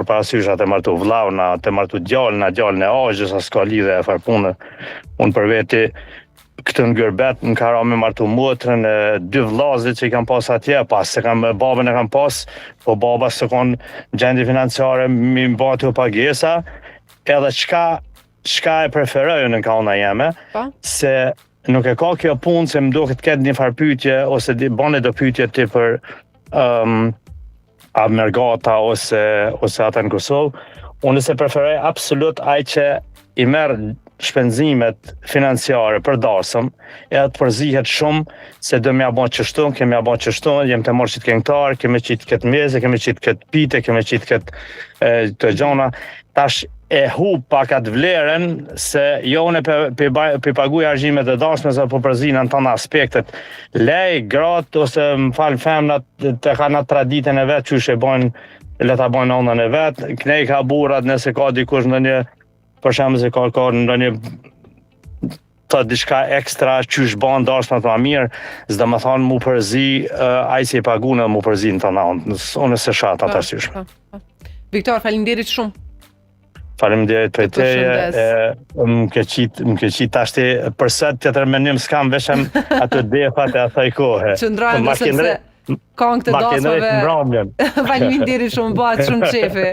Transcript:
parasysh atë martu vllauna, atë martu djalën e agjës, as ka lidhje e fare punë. Unë për veti këtë në Gërbet më ka ra me martu motrën e 2 vllazit që i kam pas atje, pas se babën e kam pas, po baba se kon gjendje financiare mi mbati u pagesa, edhe çka e preferoj në kauna jeme, se nuk e ka kjo punë se më duhet ketë një farë pyetje ose bane do pyetje ti për Mergata ose ata në Kosovë. Unë se preferoj absolut ai që i merr shpenzimet financiare për dasëm, edhe të përzihet shumë se do m'ja bën çështu, kemi bën çështu, jem të marrë qitë këngëtar, kemi qitë këtë meze, kemi qitë këtë pite, kemi qitë këtë të gjona. Tash e hub pak atë vlerën se jo unë pe paguaj argjimet e dashme se po përzihen në tana aspektet. Lej, gratë ose më falë femnat të kanë atë traditën e vetë që e bojnë, le ta bojnë onën e vetë, knej ka burrat nëse ka dikush në një për shembull se ka ndonjë ta diçka ekstra qysh ban dashmat më mirë, s'do më thonë mu përzi ai si e pagunë mu përzi në tana unë se shat ata sysh. Viktor, faleminderit shumë. Faleminderit për teje, më ke qitë tashti për sot tjetër menim s'kam veshëm atë defat e asaj kohe. Qëndrojmë sepse kanë këtë dasmave. Faleminderit shumë, bëhet shumë qefi.